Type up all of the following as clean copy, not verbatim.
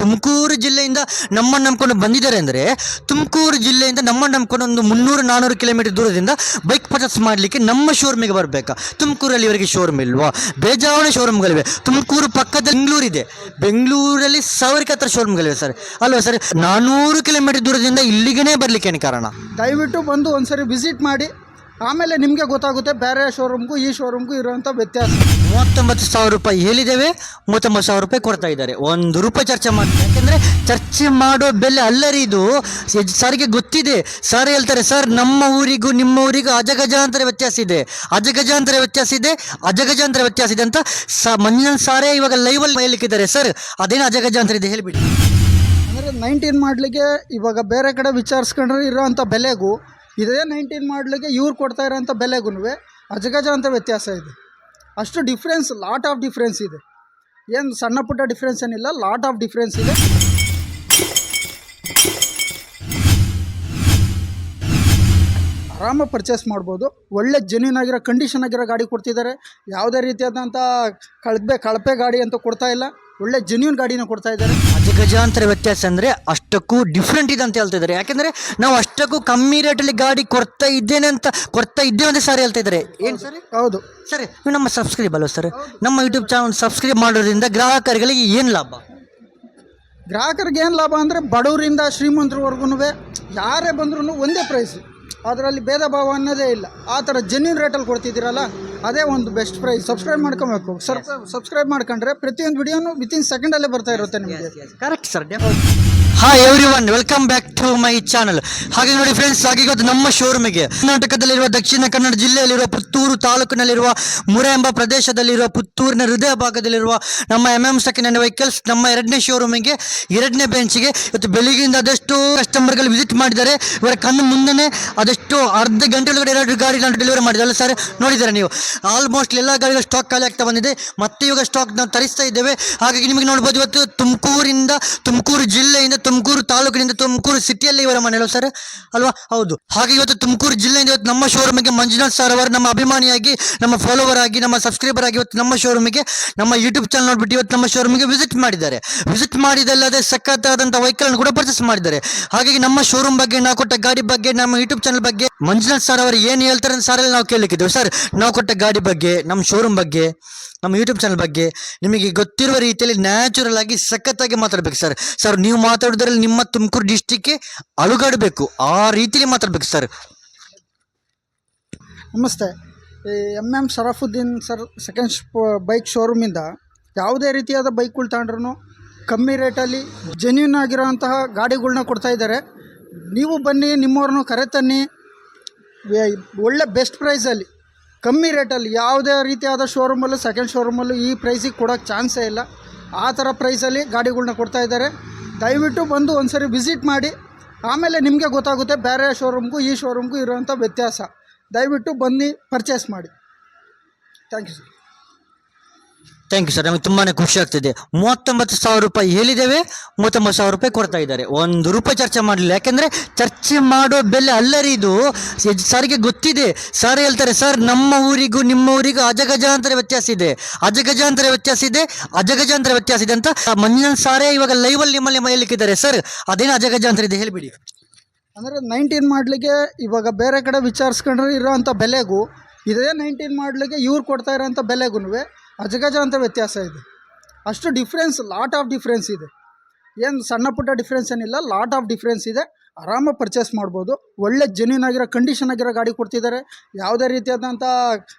ತುಮಕೂರು ಜಿಲ್ಲೆಯಿಂದ ನಮ್ಮನ್ನು ನಂಬ್ಕೊಂಡು ಬಂದಿದ್ದಾರೆ ಅಂದರೆ ತುಮಕೂರು ಜಿಲ್ಲೆಯಿಂದ ನಮ್ಮನ್ನು ನಂಬ್ಕೊಂಡು ಒಂದು 300-400 ಕಿಲೋಮೀಟರ್ ದೂರದಿಂದ ಬೈಕ್ ಪರ್ಚೇಸ್ ಮಾಡಲಿಕ್ಕೆ ನಮ್ಮ ಶೋರೂಮಿಗೆ ಬರಬೇಕಾ? ತುಮಕೂರಲ್ಲಿ ಇವರಿಗೆ ಶೋರೂಮ್ ಇಲ್ವಾ? ಬೇಜಾವಣೆ ಶೋರೂಮ್ಗಳಿವೆ. ತುಮಕೂರು ಪಕ್ಕದಲ್ಲಿ ಬೆಂಗಳೂರಿದೆ, ಬೆಂಗಳೂರಲ್ಲಿ 1000 ಹತ್ರ ಶೋರೂಮ್ಗಳಿವೆ ಸರ್, ಅಲ್ವಾ ಸರ್? 400 ಕಿಲೋಮೀಟರ್ ದೂರದಿಂದ ಇಲ್ಲಿಗೇ ಬರಲಿಕ್ಕೆ ಏನು ಕಾರಣ? ದಯವಿಟ್ಟು ಬಂದು ಒಂದ್ಸರಿ ವಿಸಿಟ್ ಮಾಡಿ, ಆಮೇಲೆ ನಿಮಗೆ ಗೊತ್ತಾಗುತ್ತೆ ಬೇರೆ ಶೋರೂಮ್ಗೂ ಈ ಶೋರೂಮ್ಗೂ ಇರುವಂಥ ವ್ಯತ್ಯಾಸ. 39,000 ರೂಪಾಯಿ ಹೇಳಿದ್ದೇವೆ, 39,000 ರೂಪಾಯಿ ಕೊಡ್ತಾ ಇದ್ದಾರೆ. 1 ರೂಪಾಯಿ ಚರ್ಚೆ ಮಾಡ್ತಾರೆ. ಯಾಕೆಂದರೆ ಚರ್ಚೆ ಮಾಡೋ ಬೆಲೆ ಅಲ್ಲರಿ ಇದು. ಸರ್ಗೆ ಗೊತ್ತಿದೆ. ಸರ್ ಹೇಳ್ತಾರೆ, ಸರ್ ನಮ್ಮ ಊರಿಗೂ ನಿಮ್ಮ ಊರಿಗೂ ಅಜಗಜಾಂತರ ವ್ಯತ್ಯಾಸ ಇದೆ, ಅಜಗಜಾಂತರ ವ್ಯತ್ಯಾಸ ಇದೆ, ಅಜಗಜಾಂತರ ವ್ಯತ್ಯಾಸ ಇದೆ ಅಂತ ಮಂಜುನಾಥ್ ಸಾರೇ ಇವಾಗ ಲೈವಲ್ಲಿ ಹೇಳಿಕ್ಕಿದ್ದಾರೆ. ಸರ್ ಅದೇನು ಅಜಗಜಾಂತರ ಇದೆ ಹೇಳಿಬಿಡಿ. ಅಂದರೆ 19 ಮಾಡಲಿಕ್ಕೆ ಇವಾಗ ಬೇರೆ ಕಡೆ ವಿಚಾರಿಸ್ಕೊಂಡ್ರೆ ಇರೋವಂಥ ಬೆಲೆಗೂ ಇದೇ 19 ಮಾಡಲಿಕ್ಕೆ ಇವ್ರು ಕೊಡ್ತಾ ಇರೋಂಥ ಬೆಲೆಗೂ ಅಜಗಜಾಂತ ವ್ಯತ್ಯಾಸ ಇದೆ. ಅಷ್ಟು ಡಿಫ್ರೆನ್ಸ್, ಲಾಟ್ ಆಫ್ ಡಿಫ್ರೆನ್ಸ್ ಇದೆ. ಏನು ಸಣ್ಣ ಪುಟ್ಟ ಡಿಫ್ರೆನ್ಸ್ ಏನಿಲ್ಲ, ಲಾಟ್ ಆಫ್ ಡಿಫ್ರೆನ್ಸ್ ಇದೆ. ಆರಾಮಾಗಿ ಪರ್ಚೇಸ್ ಮಾಡ್ಬೋದು. ಒಳ್ಳೆ ಜೆನ್ಯೂನ್ ಆಗಿರೋ ಕಂಡೀಷನ್ ಆಗಿರೋ ಗಾಡಿ ಕೊಡ್ತಿದ್ದಾರೆ. ಯಾವುದೇ ರೀತಿಯಾದಂಥ ಕಳಪೆ ಗಾಡಿ ಅಂತ ಕೊಡ್ತಾ ಇಲ್ಲ, ಒಳ್ಳೆ ಜೆನ್ಯೂನ್ ಗಾಡಿನ ಕೊಡ್ತಾ ಇದ್ದಾರೆ. ಅಜಗಜಾಂತರ ವ್ಯತ್ಯಾಸ ಅಂದರೆ ಅಷ್ಟಕ್ಕೂ ಡಿಫ್ರೆಂಟ್ ಇದೆ ಅಂತ ಹೇಳ್ತಾ ಇದ್ದಾರೆ. ಯಾಕೆಂದರೆ ನಾವು ಅಷ್ಟಕ್ಕೂ ಕಮ್ಮಿ ರೇಟಲ್ಲಿ ಗಾಡಿ ಕೊಡ್ತಾ ಇದ್ದೇವೆ ಅಂತ ಸರ್ ಹೇಳ್ತಾ ಇದ್ದಾರೆ. ಏನು ಸರ್? ಹೌದು ಸರಿ, ನೀವು ನಮ್ಮ ಸಬ್ಸ್ಕ್ರೈಬ್ ಅಲ್ವ ಸರ್? ನಮ್ಮ ಯೂಟ್ಯೂಬ್ ಚಾನಲ್ ಸಬ್ಸ್ಕ್ರೈಬ್ ಮಾಡೋದ್ರಿಂದ ಗ್ರಾಹಕರುಗಳಿಗೆ ಏನು ಲಾಭ? ಗ್ರಾಹಕರಿಗೆ ಏನು ಲಾಭ ಅಂದರೆ ಬಡವರಿಂದ ಶ್ರೀಮಂತರವರೆಗೂ ಯಾರೇ ಬಂದ್ರೂ ಒಂದೇ ಪ್ರೈಸ್, ಅದರಲ್ಲಿ ಭೇದ ಭಾವ ಅನ್ನೋದೇ ಇಲ್ಲ. ಆ ಥರ ಜೆನ್ಯೂನ್ ರೇಟಲ್ಲಿ ಕೊಡ್ತಿದ್ದೀರಲ್ಲ, ಅದೇ ಒಂದು ಬೆಸ್ಟ್ ಪ್ರೈಸ್. ಸಬ್ಸ್ಕ್ರೈಬ್ ಮಾಡ್ಕೊಬೇಕು. ಸಬ್ಸ್ಕ್ರೈಬ್ ಮಾಡ್ಕೊಂಡ್ರೆ ಪ್ರತಿಯೊಂದು ವಿಡಿಯೋನು ವಿತಿನ್ ಸೆಕೆಂಡಲ್ಲೇ ಬರ್ತಾ ಇರುತ್ತೆ ನಿಮಗೆ. Correct sir. Hi everyone, welcome back to my channel. ಹಾಗೆ ನೋಡಿ ಫ್ರೆಂಡ್ಸ್, ಹಾಗೆ ಇವತ್ತು ನಮ್ಮ ಶೋರೂಮಿಗೆ ಕರ್ನಾಟಕದಲ್ಲಿರುವ ದಕ್ಷಿಣ ಕನ್ನಡ ಜಿಲ್ಲೆಯಲ್ಲಿರುವ ಪುತ್ತೂರು ತಾಲೂಕಿನಲ್ಲಿರುವ ಮುರೆ ಎಂಬ ಪ್ರದೇಶದಲ್ಲಿರುವ ಪುತ್ತೂರಿನ ಹೃದಯ ಭಾಗದಲ್ಲಿರುವ ನಮ್ಮ ಸೆಕೆಂಡ್ ಹ್ಯಾಂಡ್ ವೆಹಿಕಲ್ಸ್ ನಮ್ಮ 2ನೇ ಶೋರೂಮಿಗೆ 2ನೇ ಬೆಂಚಿಗೆ ಇವತ್ತು ಬೆಳಿಗ್ಗೆಯಿಂದ ಅದೆಷ್ಟು ಕಸ್ಟಮರ್ಗಳು ವಿಸಿಟ್ ಮಾಡಿದ್ದಾರೆ. ಇವರ ಕಣ್ಣು ಮುಂದೆ ಅದೆಷ್ಟು ಅರ್ಧ ಗಂಟೆ ಒಳಗಡೆ 2 ಗಾಡಿ ನಾನು ಡೆಲಿವರಿ ಮಾಡಿದೆ ಸರ್. ನೋಡಿದ್ದಾರೆ ನೀವು, ಆಲ್ಮೋಸ್ಟ್ ಎಲ್ಲ ಗಾಡಿಗಳು ಸ್ಟಾಕ್ ಖಾಲಿ ಆಗ್ತಾ ಬಂದಿದೆ. ಮತ್ತೆ ಇವಾಗ ಸ್ಟಾಕ್ ನಾವು ತರಿಸ್ತಾ ಇದ್ದೇವೆ. ಹಾಗಾಗಿ ನಿಮಗೆ ನೋಡ್ಬೋದು, ಇವತ್ತು ತುಮಕೂರು ಜಿಲ್ಲೆಯಿಂದ, ತುಮಕೂರು ತಾಲೂಕಿನಿಂದ, ತುಮಕೂರು ಸಿಟಿಯಲ್ಲಿ ಇವರ ಮನೆ ಸರ್ ಅಲ್ವಾ? ಹೌದು. ಹಾಗೆ ಇವತ್ತು ತುಮಕೂರು ಜಿಲ್ಲೆಯಿಂದ ಇವತ್ತು ನಮ್ಮ ಶೋರೂಮಿಗೆ ಮಂಜುನಾಥ್ ಸರ್ ಅವರು ನಮ್ಮ ಅಭಿಮಾನಿಯಾಗಿ, ನಮ್ಮ ಫಾಲೋವರ್ ಆಗಿ, ನಮ್ಮ ಸಬ್ಸ್ಕ್ರೈಬರ್ ಆಗಿ ಇವತ್ತು ನಮ್ಮ ಶೋರೂಮಿಗೆ, ನಮ್ಮ ಯೂಟ್ಯೂಬ್ ಚಾನಲ್ ನೋಡ್ಬಿಟ್ಟು ಇವತ್ತು ನಮ್ಮ ಶೋರೂಮಿಗೆ ವಿಸಿಟ್ ಮಾಡಿದ್ದಾರೆ. ವಿಸಿಟ್ ಮಾಡಿದಲ್ಲದೆ ಸಖತ್ತಾದಂಥ ವೆಹಿಕಲ್ ಕೂಡ ಪರ್ಚೇಸ್ ಮಾಡಿದ್ದಾರೆ. ಹಾಗಾಗಿ ನಮ್ಮ ಶೋರೂಮ್ ಬಗ್ಗೆ, ನಾವು ಕೊಟ್ಟ ಗಾಡಿ ಬಗ್ಗೆ, ನಮ್ಮ ಯೂಟ್ಯೂಬ್ ಚಾನಲ್ ಬಗ್ಗೆ ಮಂಜುನಾಥ್ ಸರ್ ಅವರು ಏನು ಹೇಳ್ತಾರೆ ಅಂತ ಸಾರಲ್ಲಿ ನಾವು ಕೇಳಲಿಕ್ಕಿದ್ದೇವೆ. ಸರ್, ನಾವು ಕೊಟ್ಟ ಗಾಡಿ ಬಗ್ಗೆ, ನಮ್ಮ ಶೋರೂಮ್ ಬಗ್ಗೆ, ನಮ್ಮ ಯೂಟ್ಯೂಬ್ ಚಾನಲ್ ಬಗ್ಗೆ ನಿಮಗೆ ಗೊತ್ತಿರುವ ರೀತಿಯಲ್ಲಿ ನ್ಯಾಚುರಲ್ ಆಗಿ ಸಖತ್ತಾಗಿ ಮಾತಾಡ್ಬೇಕು ಸರ್. ಸರ್, ನೀವು ಮಾತಾಡೋದ್ರಲ್ಲಿ ನಿಮ್ಮ ತುಮಕೂರು ಡಿಸ್ಟಿಕ್ಗೆ ಅಲುಗಾಡಬೇಕು, ಆ ರೀತಿಯಲ್ಲಿ ಮಾತಾಡ್ಬೇಕು ಸರ್. ನಮಸ್ತೆ. ಶರಫುದ್ದೀನ್ ಸರ್ ಸೆಕೆಂಡ್ ಬೈಕ್ ಶೋರೂಮಿಂದ ಯಾವುದೇ ರೀತಿಯಾದ ಬೈಕ್ಗಳು ತಗೊಂಡ್ರೂ ಕಮ್ಮಿ ರೇಟಲ್ಲಿ ಜೆನ್ಯೂನ್ ಆಗಿರೋಂತಹ ಗಾಡಿಗಳ್ನ ಕೊಡ್ತಾ ಇದ್ದಾರೆ. ನೀವು ಬನ್ನಿ, ನಿಮ್ಮವ್ರನ್ನೂ ಕರೆ ತನ್ನಿ. ಒಳ್ಳೆ ಬೆಸ್ಟ್ ಪ್ರೈಸಲ್ಲಿ, ಕಮ್ಮಿ ರೇಟಲ್ಲಿ, ಯಾವುದೇ ರೀತಿಯಾದ ಶೋರೂಮಲ್ಲೂ ಸೆಕೆಂಡ್ ಶೋರೂಮಲ್ಲೂ ಈ ಪ್ರೈಸಿಗೆ ಕೊಡೋಕ್ಕೆ ಚಾನ್ಸೇ ಇಲ್ಲ. ಆ ಥರ ಪ್ರೈಸಲ್ಲಿ ಗಾಡಿಗಳ್ನ ಕೊಡ್ತಾ ಇದ್ದಾರೆ. ದಯವಿಟ್ಟು ಬಂದು ಒಂದ್ಸರಿ ವಿಸಿಟ್ ಮಾಡಿ, ಆಮೇಲೆ ನಿಮಗೆ ಗೊತ್ತಾಗುತ್ತೆ ಬೇರೆ ಶೋರೂಮ್ಗೂ ಈ ಶೋರೂಮ್ಗೂ ಇರುವಂಥ ವ್ಯತ್ಯಾಸ. ದಯವಿಟ್ಟು ಬನ್ನಿ, ಪರ್ಚೇಸ್ ಮಾಡಿ. Thank you sir. Thank you sir. ನಮಗೆ ತುಂಬಾ ಖುಷಿ ಆಗ್ತಿದೆ. 39,000 ರೂಪಾಯಿ ಹೇಳಿದ್ದೇವೆ, 39,000 ರೂಪಾಯಿ ಕೊಡ್ತಾ ಇದ್ದಾರೆ. 1 ರೂಪಾಯಿ ಚರ್ಚೆ ಮಾಡಲಿಲ್ಲ. ಯಾಕೆಂದರೆ ಚರ್ಚೆ ಮಾಡೋ ಬೆಲೆ ಅಲ್ಲರಿ ಇದು. ಸರ್ಗೆ ಗೊತ್ತಿದೆ. ಸರ್ ಹೇಳ್ತಾರೆ, ಸರ್ ನಮ್ಮ ಊರಿಗೂ ನಿಮ್ಮ ಊರಿಗೂ ಅಜಗಜಾಂತರ ವ್ಯತ್ಯಾಸ ಇದೆ, ಅಜಗಜಾಂತರ ವ್ಯತ್ಯಾಸ ಇದೆ, ಅಜಗಜಾಂತರ ವ್ಯತ್ಯಾಸ ಇದೆ ಅಂತ ಮಂಜುನಾಥ್ ಸಾರೇ ಇವಾಗ ಲೈವಲ್ಲಿ ನಿಮ್ಮಲ್ಲಿ ಹೇಳಿಕ್ಕಿದ್ದಾರೆ. ಸರ್ ಅದೇನು ಅಜಗಜಾಂತರ ಇದೆ ಹೇಳಿಬಿಡಿ. ಅಂದರೆ 19 ಮಾಡಲಿಕ್ಕೆ ಇವಾಗ ಬೇರೆ ಕಡೆ ವಿಚಾರಿಸ್ಕೊಂಡ್ರೆ ಇರೋವಂಥ ಬೆಲೆಗೂ ಇದೇ 19 ಮಾಡಲಿಕ್ಕೆ ಇವ್ರು ಕೊಡ್ತಾ ಇರೋಂಥ ಬೆಲೆಗೂ ಅಜಗಜಾಂತ ವ್ಯತ್ಯಾಸ ಇದೆ. ಅಷ್ಟು ಡಿಫ್ರೆನ್ಸ್, ಲಾಟ್ ಆಫ್ ಡಿಫ್ರೆನ್ಸ್ ಇದೆ. ಏನು ಸಣ್ಣ ಪುಟ್ಟ ಡಿಫ್ರೆನ್ಸ್ ಏನಿಲ್ಲ, ಲಾಟ್ ಆಫ್ ಡಿಫ್ರೆನ್ಸ್ ಇದೆ. ಆರಾಮಾಗಿ ಪರ್ಚೇಸ್ ಮಾಡ್ಬೋದು. ಒಳ್ಳೆ ಜೆನ್ಯೂನ್ ಆಗಿರೋ ಕಂಡೀಷನ್ ಆಗಿರೋ ಗಾಡಿ ಕೊಡ್ತಿದ್ದಾರೆ. ಯಾವುದೇ ರೀತಿಯಾದಂಥ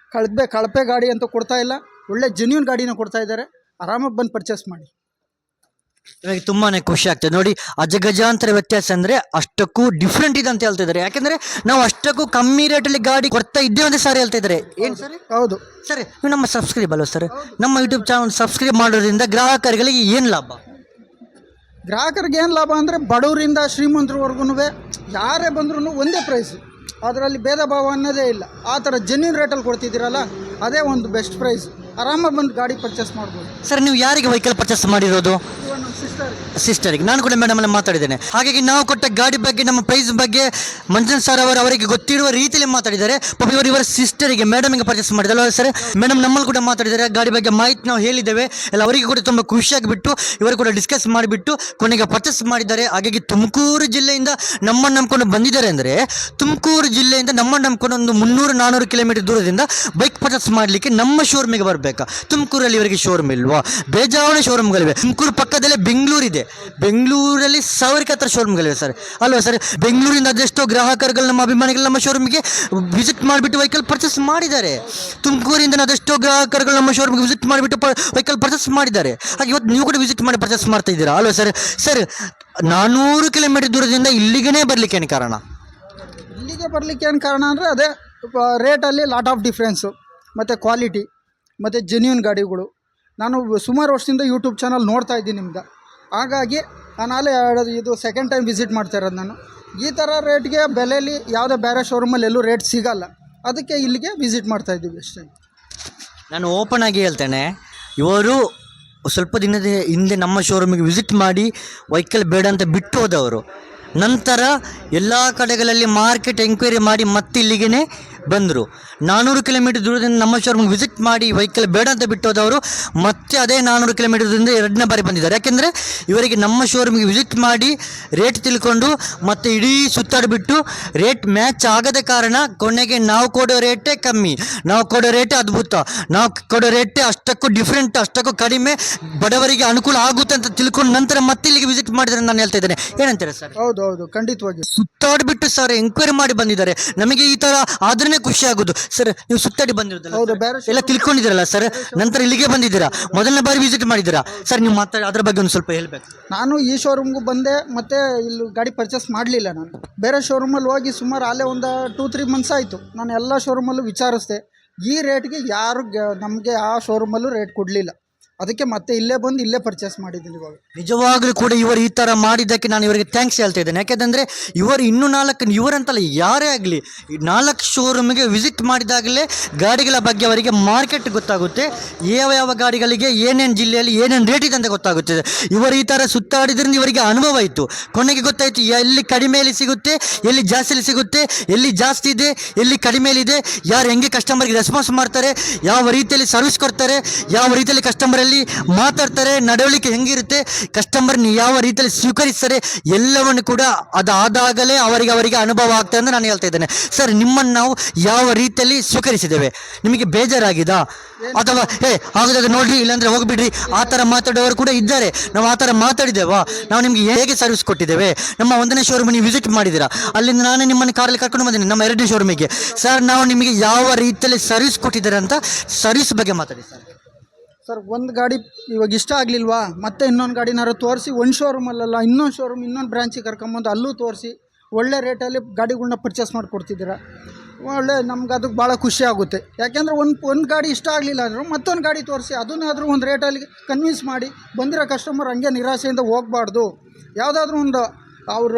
ಕಳಪೆ ಗಾಡಿ ಅಂತ ಕೊಡ್ತಾ ಇಲ್ಲ, ಒಳ್ಳೆ ಜೆನ್ಯೂನ್ ಗಾಡಿನ ಕೊಡ್ತಾ ಇದ್ದಾರೆ. ಆರಾಮಾಗಿ ಬಂದು ಪರ್ಚೇಸ್ ಮಾಡಿ. ನನಗೆ ತುಂಬಾ ಖುಷಿ ಆಗ್ತದೆ ನೋಡಿ. ಅಜಗಜಾಂತರ ವ್ಯತ್ಯಾಸ ಅಂದರೆ ಅಷ್ಟಕ್ಕೂ ಡಿಫ್ರೆಂಟ್ ಇದೆ ಅಂತ ಹೇಳ್ತಾ ಇದ್ದಾರೆ. ಯಾಕೆಂದರೆ ನಾವು ಅಷ್ಟಕ್ಕೂ ಕಮ್ಮಿ ರೇಟಲ್ಲಿ ಗಾಡಿ ಕೊಡ್ತಾ ಇದ್ದೇವೆ ಅಂತ ಸರ್ ಹೇಳ್ತಾ ಇದ್ದಾರೆ. ಏನು ಸರ್? ಹೌದು ಸರಿ, ನೀವು ನಮ್ಮ ಸಬ್ಸ್ಕ್ರೈಬ್ ಅಲ್ವ ಸರ್? ನಮ್ಮ ಯೂಟ್ಯೂಬ್ ಚಾನಲ್ ಸಬ್ಸ್ಕ್ರೈಬ್ ಮಾಡೋದ್ರಿಂದ ಗ್ರಾಹಕರುಗಳಿಗೆ ಏನು ಲಾಭ? ಗ್ರಾಹಕರಿಗೆ ಏನು ಲಾಭ ಅಂದರೆ ಬಡವರಿಂದ ಶ್ರೀಮಂತರವರೆಗೂ ಯಾರೇ ಬಂದ್ರೂ ಒಂದೇ ಪ್ರೈಸ್, ಅದರಲ್ಲಿ ಭೇದ ಭಾವ ಅನ್ನೋದೇ ಇಲ್ಲ. ಆ ಥರ ಜೆನ್ಯೂನ್ ರೇಟಲ್ಲಿ ಕೊಡ್ತಿದ್ದೀರಲ್ಲ, ಅದೇ ಒಂದು ಬೆಸ್ಟ್ ಪ್ರೈಸ್. ಆರಾಮಾಗಿ ಬಂದು ಗಾಡಿ ಪರ್ಚೇಸ್ ಮಾಡ್ಬೋದು. ಸರ್, ನೀವು ಯಾರಿಗೆ ವೆಹಿಕಲ್ ಪರ್ಚೇಸ್ ಮಾಡಿರೋದು? ನಮ್ಮ ಸಿಸ್ಟರ್ ಸಿಸ್ಟರಿಗೆ ನಾನು ಕೂಡ ಮೇಡಮ್ ಅಲ್ಲಿ ಮಾತಾಡಿದ್ದೇನೆ. ಹಾಗಾಗಿ ನಾವು ಕೊಟ್ಟ ಗಾಡಿ ಬಗ್ಗೆ ನಮ್ಮ ಪ್ರೈಸ್ ಬಗ್ಗೆ ಮಂಜನ್ ಸರ್ ಅವರು ಅವರಿಗೆ ಗೊತ್ತಿರುವ ರೀತಿಯಲ್ಲಿ ಮಾತಾಡಿದ್ದಾರೆ. ಪಾಪ ಇವರ ಸಿಸ್ಟರಿಗೆ ಮೇಡಮ್ಗೆ ಪರ್ಚೇಸ್ ಮಾಡಿದಲ್ಲ ಸರ್. ಮೇಡಮ್ ನಮ್ಮಲ್ಲಿ ಕೂಡ ಮಾತಾಡಿದ್ದಾರೆ, ಗಾಡಿ ಬಗ್ಗೆ ಮಾಹಿತಿ ನಾವು ಹೇಳಿದ್ದೇವೆ ಎಲ್ಲ. ಅವರಿಗೆ ಕೂಡ ತುಂಬ ಖುಷಿಯಾಗಿಬಿಟ್ಟು ಇವರು ಕೂಡ ಡಿಸ್ಕಸ್ ಮಾಡಿಬಿಟ್ಟು ಕೊನೆಗೆ ಪರ್ಚೇಸ್ ಮಾಡಿದ್ದಾರೆ. ಹಾಗಾಗಿ ತುಮಕೂರು ಜಿಲ್ಲೆಯಿಂದ ನಮ್ಮನ್ನು ನಂಬ್ಕೊಂಡು ಬಂದಿದ್ದಾರೆ ಅಂದರೆ, ತುಮಕೂರು ಜಿಲ್ಲೆಯಿಂದ ನಮ್ಮನ್ನು ನಂಬ್ಕೊಂಡು ಒಂದು 300-400 ಕಿಲೋಮೀಟರ್ ದೂರದಿಂದ ಬೈಕ್ ಪರ್ಚೇಸ್ ಮಾಡಲಿಕ್ಕೆ ನಮ್ಮ ಶೋರೂಮಿಗೆ ಬರಬೇಕಾ? ತುಮಕೂರಲ್ಲಿ ಇವರಿಗೆ ಶೋರೂಮ್ ಇಲ್ವಾ? ಬೇಜಾವಣೆ ಶೋರೂಮ್ಗಳಿವೆ. ತುಮಕೂರು ಪಕ್ಕದಲ್ಲೇ ಬೆಂಗಳೂರಿದೆ, ಬೆಂಗಳೂರಲ್ಲಿ 1000ಕ್ಕೆ ಹತ್ರ ಶೋರೂಮ್ಗಳಿವೆ ಸರ್, ಅಲ್ವಾ ಸರ್? ಬೆಂಗಳೂರಿಂದ ಅದೆಷ್ಟೋ ಗ್ರಾಹಕರುಗಳು ನಮ್ಮ ಅಭಿಮಾನಿಗಳು ನಮ್ಮ ಶೋರೂಮಿಗೆ ವಿಸಿಟ್ ಮಾಡಿಬಿಟ್ಟು ವೆಹಿಕಲ್ ಪರ್ಚೇಸ್ ಮಾಡಿದ್ದಾರೆ. ತುಮಕೂರಿಂದ ಅದೆಷ್ಟೋ ಗ್ರಾಹಕರುಗಳು ನಮ್ಮ ಶೋರೂಮ್ಗೆ ವಿಸಿಟ್ ಮಾಡಿಬಿಟ್ಟು ವೆಹಿಕಲ್ ಪರ್ಚೇಸ್ ಮಾಡಿದ್ದಾರೆ. ಹಾಗೆ ಇವತ್ತು ನೀವು ಕೂಡ ವಿಸಿಟ್ ಮಾಡಿ ಪರ್ಚೇಸ್ ಮಾಡ್ತಾ ಇದ್ದೀರಾ ಅಲ್ವಾ ಸರ್? ಸರ್ 400 ಕಿಲೋಮೀಟರ್ ದೂರದಿಂದ ಇಲ್ಲಿಗೇ ಬರಲಿಕ್ಕೆ ಏನು ಕಾರಣ? ಇಲ್ಲಿಗೆ ಬರಲಿಕ್ಕೆ ಏನು ಕಾರಣ ಅಂದರೆ ಅದೇ ರೇಟಲ್ಲಿ ಲಾಟ್ ಆಫ್ ಡಿಫ್ರೆನ್ಸು, ಮತ್ತು ಕ್ವಾಲಿಟಿ, ಮತ್ತು ಜೆನ್ಯೂನ್ ಗಾಡಿಗಳು. ನಾನು ಸುಮಾರು ವರ್ಷದಿಂದ ಯೂಟ್ಯೂಬ್ ಚಾನಲ್ ನೋಡ್ತಾ ಇದ್ದೀನಿ ನಿಮ್ದು. ಹಾಗಾಗಿ ನಾಳೆ ಇದು ಸೆಕೆಂಡ್ ಟೈಮ್ ವಿಸಿಟ್ ಮಾಡ್ತಾ ಇರೋದು ನಾನು. ಈ ಥರ ರೇಟ್ಗೆ ಬೆಲೆಯಲ್ಲಿ ಯಾವುದೇ ಬೇರೆ ಶೋರೂಮಲ್ಲಿ ಎಲ್ಲೂ ರೇಟ್ ಸಿಗಲ್ಲ, ಅದಕ್ಕೆ ಇಲ್ಲಿಗೆ ವಿಸಿಟ್ ಮಾಡ್ತಾ ಇದ್ದೀವಿ ಅಷ್ಟೇ. ನಾನು ಓಪನ್ ಆಗಿ ಹೇಳ್ತೇನೆ, ಇವರು ಸ್ವಲ್ಪ ದಿನದ ಹಿಂದೆ ನಮ್ಮ ಶೋರೂಮಿಗೆ ವಿಸಿಟ್ ಮಾಡಿ ವೆಹಿಕಲ್ ಬೇಡ ಅಂತ ಬಿಟ್ಟು ಹೋದವರು. ನಂತರ ಎಲ್ಲ ಕಡೆಗಳಲ್ಲಿ ಮಾರ್ಕೆಟ್ ಎಂಕ್ವೈರಿ ಮಾಡಿ ಮತ್ತೆ ಇಲ್ಲಿಗೆ ಬಂದರು. 400 ಕಿಲೋಮೀಟರ್ ದೂರದಿಂದ ನಮ್ಮ ಶೋರೂಮ್ಗೆ ವಿಸಿಟ್ ಮಾಡಿ ವೆಹಿಕಲ್ ಬೇಡ ಅಂತ ಬಿಟ್ಟು ಹೋದವರು ಮತ್ತೆ ಅದೇ 400 ಕಿಲೋಮೀಟರ್ ದೂರದಿಂದ 2ನೇ ಬಾರಿ ಬಂದಿದ್ದಾರೆ. ಯಾಕೆಂದರೆ ಇವರಿಗೆ ನಮ್ಮ ಶೋರೂಮಿಗೆ ವಿಸಿಟ್ ಮಾಡಿ ರೇಟ್ ತಿಳ್ಕೊಂಡು ಮತ್ತೆ ಇಡೀ ಸುತ್ತಾಡಿಬಿಟ್ಟು ರೇಟ್ ಮ್ಯಾಚ್ ಆಗದ ಕಾರಣ ಕೊನೆಗೆ ನಾವು ಕೊಡೋ ರೇಟೇ ಕಮ್ಮಿ, ನಾವು ಕೊಡೋ ರೇಟೇ ಅದ್ಭುತ, ನಾವು ಕೊಡೋ ರೇಟೇ ಅಷ್ಟಕ್ಕೂ ಡಿಫ್ರೆಂಟ್, ಅಷ್ಟಕ್ಕೂ ಕಡಿಮೆ, ಬಡವರಿಗೆ ಅನುಕೂಲ ಆಗುತ್ತೆ ಅಂತ ತಿಳ್ಕೊಂಡು ನಂತರ ಮತ್ತೆ ಇಲ್ಲಿಗೆ ವಿಸಿಟ್ ಮಾಡಿದರೆ ನಾನು ಹೇಳ್ತಾ ಇದ್ದೇನೆ. ಏನಂತಾರೆ ಸರ್? ಹೌದು, ಖಂಡಿತವಾಗಿ ಸುತ್ತಾಡಿಬಿಟ್ಟು ಸರ್ ಎಂಕ್ವೈರಿ ಮಾಡಿ ಬಂದಿದ್ದಾರೆ. ನಮಗೆ ಈ ಥರ ಆದ್ರೇ ಖುಷಿ ಆಗೋದು ಸರ್. ನೀವು ಸುತ್ತಾಡಿ ಬಂದಿರೋದಲ್ಲ, ಹೌದು, ಬೇರೆ ಎಲ್ಲ ತಿಳ್ಕೊಂಡಿದ್ದೀರಲ್ಲ ಸರ್, ನಂತರ ಇಲ್ಲಿಗೆ ಬಂದಿದ್ದೀರಾ, ಮೊದಲನೇ ಬಾರಿ ವಿಸಿಟ್ ಮಾಡಿದ್ದೀರಾ ಸರ್. ನೀವು ಮಾತಾಡಿ ಅದ್ರ ಬಗ್ಗೆ ಒಂದು ಸ್ವಲ್ಪ ಹೇಳ್ಬೇಕು. ನಾನು ಈ ಶೋರೂಮ್ಗೂ ಬಂದೆ, ಮತ್ತು ಇಲ್ಲಿ ಗಾಡಿ ಪರ್ಚೇಸ್ ಮಾಡಲಿಲ್ಲ. ನಾನು ಬೇರೆ ಶೋರೂಮಲ್ಲಿ ಹೋಗಿ ಸುಮಾರು ಅಲ್ಲೇ ಒಂದು 2-3 ಮಂತ್ಸ್ ಆಯಿತು. ನಾನು ಎಲ್ಲ ಶೋರೂಮಲ್ಲೂ ವಿಚಾರಿಸಿದೆ, ಈ ರೇಟ್ಗೆ ಯಾರು ನಮಗೆ ಆ ಶೋರೂಮಲ್ಲೂ ರೇಟ್ ಕೊಡಲಿಲ್ಲ. ಅದಕ್ಕೆ ಮತ್ತೆ ಇಲ್ಲೇ ಬಂದು ಇಲ್ಲೇ ಪರ್ಚೇಸ್ ಮಾಡಿದ್ದೀನಿ ಇವಾಗ. ನಿಜವಾಗ್ಲೂ ಕೂಡ ಇವರು ಈ ಥರ ಮಾಡಿದ್ದಕ್ಕೆ ನಾನು ಇವರಿಗೆ ಥ್ಯಾಂಕ್ಸ್ ಹೇಳ್ತಾ ಇದ್ದೇನೆ. ಯಾಕೆಂದರೆ ಇವರು ಇನ್ನೂ 4 ಇವರಂತಲ್ಲ ಯಾರೇ ಆಗಲಿ 4 ಶೋರೂಮಿಗೆ ವಿಸಿಟ್ ಮಾಡಿದಾಗಲೇ ಗಾಡಿಗಳ ಬಗ್ಗೆ ಅವರಿಗೆ ಮಾರ್ಕೆಟ್ ಗೊತ್ತಾಗುತ್ತೆ, ಯಾವ ಗಾಡಿಗಳಿಗೆ ಏನೇನು ಜಿಲ್ಲೆಯಲ್ಲಿ ಏನೇನು ರೇಟ್ ಇದೆ ಅಂತ ಗೊತ್ತಾಗುತ್ತದೆ. ಇವರು ಈ ಥರ ಸುತ್ತಾಡಿದ್ರಿಂದ ಇವರಿಗೆ ಅನುಭವ ಆಯಿತು. ಕೊನೆಗೆ ಗೊತ್ತಾಯಿತು ಎಲ್ಲಿ ಕಡಿಮೆಯಲ್ಲಿ ಸಿಗುತ್ತೆ, ಎಲ್ಲಿ ಜಾಸ್ತಿಯಲ್ಲಿ ಸಿಗುತ್ತೆ, ಎಲ್ಲಿ ಜಾಸ್ತಿ ಇದೆ, ಎಲ್ಲಿ ಕಡಿಮೆಯಲ್ಲಿದೆ, ಯಾರು ಹೆಂಗೆ ಕಸ್ಟಮರ್ಗೆ ರೆಸ್ಪಾನ್ಸ್ ಮಾಡ್ತಾರೆ, ಯಾವ ರೀತಿಯಲ್ಲಿ ಸರ್ವಿಸ್ ಕೊಡ್ತಾರೆ, ಯಾವ ರೀತಿಯಲ್ಲಿ ಕಸ್ಟಮರಲ್ಲಿ ಮಾತಾಡ್ತಾರೆ, ನಡವಳಿಕೆ ಹೆಂಗಿರುತ್ತೆ, ಕಸ್ಟಮರ್ನ ಯಾವ ರೀತಿಯಲ್ಲಿ ಸ್ವೀಕರಿಸ್ತಾರೆ, ಎಲ್ಲವನ್ನು ಕೂಡ ಅದಾದಾಗಲೇ ಅವರಿಗೆ ಅನುಭವ ಆಗ್ತದೆ ಅಂತ ನಾನು ಹೇಳ್ತಾ ಇದ್ದೇನೆ. ಸರ್, ನಿಮ್ಮನ್ನು ನಾವು ಯಾವ ರೀತಿಯಲ್ಲಿ ಸ್ವೀಕರಿಸಿದ್ದೇವೆ, ನಿಮಗೆ ಬೇಜಾರಾಗಿದಾ? ಅಥವಾ ಆಗೋದಾದ್ರೆ ನೋಡ್ರಿ, ಇಲ್ಲಾಂದ್ರೆ ಹೋಗ್ಬಿಡ್ರಿ, ಆ ಥರ ಮಾತಾಡೋರು ಕೂಡ ಇದ್ದಾರೆ. ನಾವು ಆ ಥರ ಮಾತಾಡಿದ್ದೇವಾ? ನಾವು ನಿಮಗೆ ಹೇಗೆ ಸರ್ವಿಸ್ ಕೊಟ್ಟಿದ್ದೇವೆ? ನಮ್ಮ 1ನೇ ಶೋರೂಮ್ ನೀವು ವಿಸಿಟ್ ಮಾಡಿದ್ದೀರಾ, ಅಲ್ಲಿಂದ ನಾನೇ ನಿಮ್ಮನ್ನು ಕಾರಲ್ಲಿ ಕರ್ಕೊಂಡು ಬಂದಿದ್ದೀನಿ ನಮ್ಮ 2ನೇ ಶೋರೂಮಿಗೆ. ಸರ್, ನಾವು ನಿಮಗೆ ಯಾವ ರೀತಿಯಲ್ಲಿ ಸರ್ವಿಸ್ ಕೊಟ್ಟಿದ್ದಾರೆ ಅಂತ ಸರ್ವಿಸ್ ಬಗ್ಗೆ ಮಾತಾಡಿ ಸರ್. ಒಂದು ಗಾಡಿ ಇವಾಗ ಇಷ್ಟ ಆಗಲಿಲ್ವಾ, ಮತ್ತೆ ಇನ್ನೊಂದು ಗಾಡಿನಾರು ತೋರಿಸಿ, ಒಂದು ಶೋರೂಮಲ್ಲ ಇನ್ನೊಂದು ಶೋರೂಮ್ ಇನ್ನೊಂದು ಬ್ರಾಂಚಿಗೆ ಕರ್ಕೊಂಬಂದು ಅಲ್ಲೂ ತೋರಿಸಿ ಒಳ್ಳೆ ರೇಟಲ್ಲಿ ಗಾಡಿಗಳ್ನ ಪರ್ಚೇಸ್ ಮಾಡಿಕೊಡ್ತಿದ್ದೀರಾ. ಒಳ್ಳೆ ನಮ್ಗೆ ಅದಕ್ಕೆ ಭಾಳ ಖುಷಿ ಆಗುತ್ತೆ. ಯಾಕೆಂದರೆ ಒಂದು ಗಾಡಿ ಇಷ್ಟ ಆಗಲಿಲ್ಲ ಅಂದರೂ ಮತ್ತೊಂದು ಗಾಡಿ ತೋರಿಸಿ ಅದನ್ನಾದರೂ ಒಂದು ರೇಟಲ್ಲಿ ಕನ್ವಿನ್ಸ್ ಮಾಡಿ ಬಂದಿರೋ ಕಸ್ಟಮರ್ ಹಂಗೆ ನಿರಾಸೆಯಿಂದ ಹೋಗಬಾರ್ದು. ಯಾವುದಾದ್ರೂ ಒಂದು ಅವ್ರ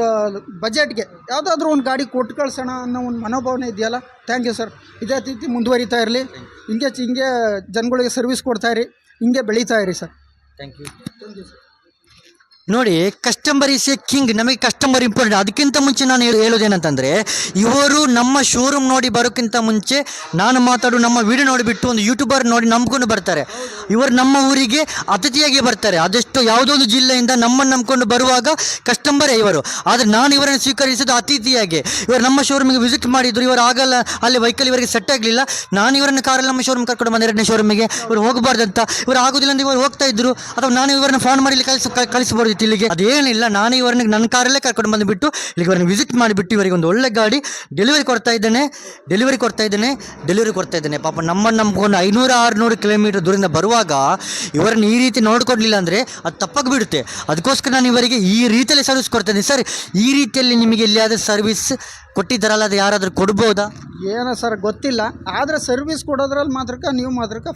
ಬಜೆಟ್ಗೆ ಯಾವುದಾದ್ರೂ ಒಂದು ಗಾಡಿ ಕೊಟ್ಟು ಕಳ್ಸೋಣ ಅನ್ನೋ ಒಂದು ಮನೋಭಾವನೆ ಇದೆಯಲ್ಲ. Thank you sir. ಇದೇ ರೀತಿ ಮುಂದುವರಿತಾ ಇರಲಿ, ಹಿಂಗೆ ಜನಗಳಿಗೆ ಸರ್ವಿಸ್ ಕೊಡ್ತಾಯಿರಿ, ಹಿಂಗೆ ಬೆಳೀತಾ ಇರಿ ಸರ್. Thank you sir. ನೋಡಿ, ಕಸ್ಟಮರ್ ಈಸ್ ಎ ಕಿಂಗ್. ನಮಗೆ ಕಸ್ಟಮರ್ ಇಂಪಾರ್ಟೆಂಟ್. ಅದಕ್ಕಿಂತ ಮುಂಚೆ ನಾನು ಹೇಳೋದೇನಂತಂದರೆ, ಇವರು ನಮ್ಮ ಶೋರೂಮ್ ನೋಡಿ ಬರೋಕ್ಕಿಂತ ಮುಂಚೆ ನಾನು ಮಾತಾಡು ನಮ್ಮ ವಿಡಿಯೋ ನೋಡಿಬಿಟ್ಟು ಒಂದು ಯೂಟ್ಯೂಬರ್ ನೋಡಿ ನಂಬ್ಕೊಂಡು ಬರ್ತಾರೆ. ಇವರು ನಮ್ಮ ಊರಿಗೆ ಅತಿಥಿಯಾಗಿ ಬರ್ತಾರೆ. ಅದೆಷ್ಟೋ ಯಾವುದೋ ಒಂದು ಜಿಲ್ಲೆಯಿಂದ ನಮ್ಮನ್ನು ನಂಬ್ಕೊಂಡು ಬರುವಾಗ ಕಸ್ಟಮರೇ ಇವರು. ಆದರೆ ನಾನು ಇವರನ್ನು ಸ್ವೀಕರಿಸೋದು ಅತಿಥಿಯಾಗಿ. ಇವರು ನಮ್ಮ ಶೋರೂಮಿಗೆ ವಿಸಿಟ್ ಮಾಡಿದ್ರು, ಇವರು ಆಗಲ್ಲ, ಅಲ್ಲಿ ವೆಹಿಕಲ್ ಇವರಿಗೆ ಸೆಟ್ ಆಗಲಿಲ್ಲ, ನಾನು ಇವರನ್ನು ಕಾರಲ್ಲಿ ನಮ್ಮ ಶೋರೂಮ್ ಕರ್ಕೊಂಡು ಬಂದೆ 2ನೇ ಶೋರೂಮಿಗೆ. ಇವರು ಹೋಗಬಾರ್ದಂತ, ಇವರು ಆಗೋದಿಲ್ಲ ಅಂತ ಇವರು ಹೋಗ್ತಾ ಇದ್ರು, ಅಥವಾ ನಾನು ಇವರನ್ನು ಫೋನ್ ಮಾಡಿ ಕಳಿಸಬಾರ್ದು ಇಲ್ಲಿಗೆ. ಅದೇನಿಲ್ಲ, ನಾನು ಇವರನ್ನ ನನ್ನ ಕಾರಲ್ಲೇ ಕರ್ಕೊಂಡು ಬಂದುಬಿಟ್ಟು ಇಲ್ಲಿಗೆ ಇವರನ್ನು ವಿಸಿಟ್ ಮಾಡಿಬಿಟ್ಟು ಇವರಿಗೆ ಒಂದು ಒಳ್ಳೆ ಗಾಡಿ ಡೆಲಿವರಿ ಕೊಡ್ತಾ ಇದ್ದೇನೆ. ಪಾಪ ನಮ್ಮನ್ನು ನಂಬ್ಕೊಂಡು 500-600 ಕಿಲೋಮೀಟರ್ ದೂರದಿಂದ ಬರುವಾಗ ಇವರನ್ನು ಈ ರೀತಿ ನೋಡ್ಕೊಡ್ಲಿಲ್ಲ ಅಂದರೆ ಅದು ತಪ್ಪಾಗಿ ಬಿಡುತ್ತೆ. ಅದಕ್ಕೋಸ್ಕರ ನಾನು ಇವರಿಗೆ ಈ ರೀತಿಯಲ್ಲಿ ಸರ್ವಿಸ್ ಕೊಡ್ತೇನೆ. ಸರ್, ಈ ರೀತಿಯಲ್ಲಿ ನಿಮಗೆ ಎಲ್ಲಿಯಾದರೂ ಸರ್ವಿಸ್ ಕೊಟ್ಟಿದ್ದಾರಲ್ಲ, ಅದು ಯಾರಾದರೂ ಕೊಡ್ಬೋದಾ? ಏನೋ ಸರ್ ಗೊತ್ತಿಲ್ಲ, ಆದರೆ ಸರ್ವಿಸ್ ಕೊಡೋದ್ರಲ್ಲಿ ಮಾತ್ರಕ್ಕೆ ನೀವು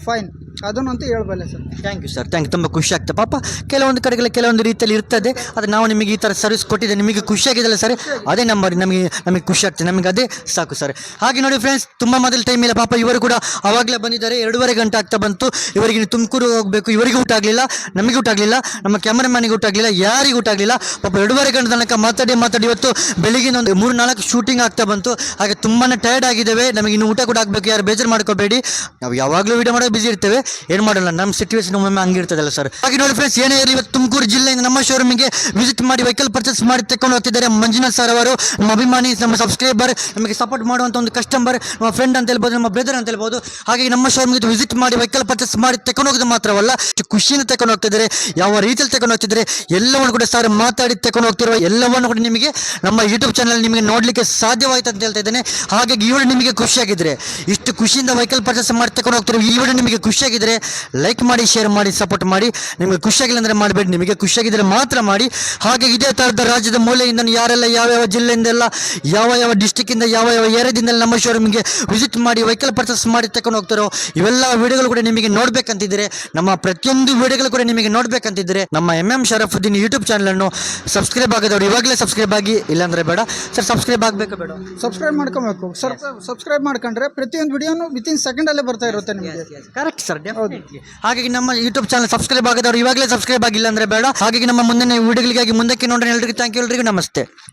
ಫೈನ್. ಅದನ್ನಂತೂ ಹೇಳ್ಬಲ್ಲೆ sir. Thank you sir, thank you. ತುಂಬ ಖುಷಿ ಆಗ್ತದೆ ಪಾಪ. ಕೆಲವೊಂದು ಕಡೆಗಳಲ್ಲಿ ಕೆಲವೊಂದು ರೀತಿಯಲ್ಲಿ ಇರ್ತದೆ, ಅದು ನಾವು ನಿಮಗೆ ಈ ಥರ ಸರ್ವಿಸ್ ಕೊಟ್ಟಿದ್ದೆ, ನಿಮಗೆ ಖುಷಿಯಾಗಿದೆಯಲ್ಲ ಸರ್, ಅದೇ ನಮಗೆ ಖುಷಿ ಆಗ್ತದೆ, ನಮಗೆ ಅದೇ ಸಾಕು ಸರ್. ಹಾಗೆ ನೋಡಿ ಫ್ರೆಂಡ್ಸ್, ತುಂಬ ಮೊದಲು ಟೈಮ್ ಇಲ್ಲ ಪಾಪ. ಇವರು ಕೂಡ ಅವಾಗಲೇ ಬಂದಿದ್ದಾರೆ, 2:30 ಗಂಟೆ ಆಗ್ತಾ ಬಂತು. ಇವರಿಗೆ ತುಮಕೂರು ಹೋಗಬೇಕು, ಇವರಿಗೂ ಊಟ ಆಗಲಿಲ್ಲ, ನಮಗೆ ಊಟ ಆಗಲಿಲ್ಲ, ನಮ್ಮ ಕ್ಯಾಮರಾಮ್ಯಾನಿಗೆ ಊಟ ಆಗಲಿಲ್ಲ, ಯಾರಿಗೂ ಊಟ ಆಗಲಿಲ್ಲ ಪಾಪ. 2:30 ಗಂಟೆ ತನಕ ಮಾತಾಡಿ ಇವತ್ತು ಬೆಳಿಗ್ಗೆ ಒಂದು 3-4 ಶೂಟಿಂಗ್ ಆಗ್ತಾ ಬಂತು. ಹಾಗೆ ತುಂಬಾ ಟಯರ್ಡ್ ಆಗಿದ್ದೇವೆ, ನಮಗೆ ಇನ್ನು ಊಟ ಕೂಡ ಆಗಬೇಕು, ಯಾರು ಬೇಜಾರು ಮಾಡ್ಕೋಬೇಡಿ. ನಾವು ಯಾವಾಗಲೂ ವಿಡಿಯೋ ಮಾಡೋದು ಬಿಸಿ ಇರ್ತೇವೆ, ಏನು ಮಾಡೋಲ್ಲ, ನಮ್ಮ ಸಿಚುವೇಶನ್ ಒಮ್ಮೊಮ್ಮೆ ಹಂಗಿರ್ತದಲ್ಲ ಸರ್. ಹಾಗೆ ನೋಡಿ ಫ್ರೆಂಡ್ಸ್, ಏನೇ ಇರಲಿ ಇವತ್ತು ತುಮಕೂರು ಜಿಲ್ಲೆಯಿಂದ ನಮ್ಮ ಶೋರೂಮಿಗೆ ವಿಸಿಟ್ ಮಾಡಿ ವೆಹಿಕಲ್ ಪರ್ಚೇಸ್ ಮಾಡಿ ತಕೊಂಡು ಹೋಗ್ತಿದ್ದಾರೆ ಮಂಜುನಾಥ್ ಸರ್ ಅವರು. ನಮ್ಮ ಅಭಿಮಾನಿ, ನಮ್ಮ ಸಬ್ಸ್ಕ್ರೈಬರ್, ನಮಗೆ ಸಪೋರ್ಟ್ ಮಾಡುವಂಥ ಒಂದು ಕಸ್ಟಮರ್, ನಮ್ಮ ಫ್ರೆಂಡ್ ಅಂತ ಹೇಳ್ಬೋದು, ನಮ್ಮ ಬ್ರದರ್ ಅಂತ ಹೇಳ್ಬೋದು. ಹಾಗೆ ನಮ್ಮ ಶೋರೂಮಿಗೆ ವಿಸಿಟ್ ಮಾಡಿ ವೆಹಿಕಲ್ ಪರ್ಚೇಸ್ ಮಾಡಿ ತಕೊಂಡು ಹೋಗೋದು ಮಾತ್ರವಲ್ಲ, ಖುಷಿಯಿಂದ ತಕೊಂಡು ಹೋಗ್ತಿದ್ದಾರೆ, ಯಾವ ರೀತಿಯಲ್ಲಿ ತಕೊಂಡು ಹೋಗ್ತಿದ್ದಾರೆ ಎಲ್ಲವನ್ನು ಕೂಡ ಸರ್ ಮಾತಾಡಿ ತಕೊಂಡು ಹೋಗ್ತಿರುವ ಎಲ್ಲವನ್ನು ಕೂಡ ನಿಮಗೆ ನಮ್ಮ ಯೂಟ್ಯೂಬ್ ಚಾನಲ್ ನಿಮಗೆ ನೋಡಲಿಕ್ಕೆ ಸಾಧ್ಯವಾಯಿತು ಅಂತ ಹೇಳ್ತಾ ಇದ್ದೇನೆ. ಹಾಗಾಗಿ ಈ ವಿಡಿಯೋ ನಿಮಗೆ ಖುಷಿಯಾಗಿದ್ದರೆ, ಇಷ್ಟು ಖುಷಿಯಿಂದ ವೆಹಿಕಲ್ ಪರ್ಚೇಸ್ ಮಾಡಿ ತಕೊಂಡು ಹೋಗ್ತಿರೋ ಈ ವಿಡಿಯೋ ನಿಮಗೆ ಖುಷಿಯಾಗಿದ್ದರೆ ಲೈಕ್ ಮಾಡಿ, ಶೇರ್ ಮಾಡಿ, ಸಪೋರ್ಟ್ ಮಾಡಿ. ನಿಮಗೆ ಖುಷಿಯಾಗಿಲ್ಲ ಅಂದರೆ ಮಾಡಬೇಡಿ, ನಿಮಗೆ ಖುಷಿಯಾಗಿದ್ದರೆ ಮಾತ್ರ ಮಾಡಿ. ಹಾಗೆ ಇದೇ ಥರದ ರಾಜ್ಯದ ಮೂಲೆಯಿಂದ ಯಾರೆಲ್ಲ ಯಾವ್ಯಾವ ಜಿಲ್ಲೆಯಿಂದೆಲ್ಲ ಯಾವ ಡಿಸ್ಟಿಕ್ಕಿಂದ ಯಾವ ಏರಿಯಾದಿಂದೆಲ್ಲ ನಮ್ಮ ಶೋರೂಮಿಗೆ ವಿಸಿಟ್ ಮಾಡಿ ವೆಹಿಕಲ್ ಪರ್ಚೇಸ್ ಮಾಡಿ ತಕೊಂಡು ಹೋಗ್ತಾರೋ ಇವೆಲ್ಲ ವಿಡಿಯೋಗಳು ಕೂಡ ನಿಮಗೆ ನೋಡ್ಬೇಕಂತಿದ್ರೆ, ನಮ್ಮ ಪ್ರತಿಯೊಂದು ವಿಡಿಯೋಗಳು ಕೂಡ ನಿಮಗೆ ನೋಡ್ಬೇಕಂತಿದ್ರೆ ನಮ್ಮ MM ಶರಫುದ್ದೀನ್ ಯೂಟ್ಯೂಬ್ ಚಾನಲನ್ನು ಸಬ್ಸ್ಕ್ರೈಬ್ ಆಗದವರು ಇವಾಗಲೇ ಸಬ್ಸ್ಕ್ರೈಬ್ ಆಗಿ, ಇಲ್ಲಾಂದರೆ ಬೇಡ ಸರ್. ಸಬ್ಸ್ಕ್ರೈಬ್ ಆಗಬೇಕು ಬೇಡ? ಸಬ್ಸ್ಕ್ರೈಬ್ ಮಾಡ್ಕೊಬೇಕು ಸರ್. ಸಬ್ಸ್ಕ್ರೈಬ್ ಮಾಡ್ಕೊಂಡ್ರೆ ಪ್ರತಿಯೊಂದು ವಿಡಿಯೋನು ವಿತಿನ್ ಸೆಕೆಂಡಲ್ಲೇ ಬರ್ತಾ ಇರುತ್ತೆ ನಿಮಗೆ. Correct sir, definitely. ಹಾಗಾಗಿ ನಮ್ಮ ಯೂಟ್ಯೂಬ್ ಚಾನಲ್ ಸಬ್ಸ್ಕ್ರೈಬ್ ಆಗದವರು ಇವಾಗಲೇ ಸಬ್ಸ್ಕ್ರೈಬ್ ಆಗಿಲ್ಲ ಅಂದರೆ ಬೇಡ. ಹಾಗಾಗಿ ನಮ್ಮ ಮುಂದಿನ ವಿಡಿಯೋಗಳಿಗಾಗಿ ಮುಂದಕ್ಕೆ ನೋಡ್ರಿ. ಎಲ್ರಿಗೂ ಥ್ಯಾಂಕ್ ಯು, ಎಲ್ರಿಗೂ ನಮಸ್ತೆ.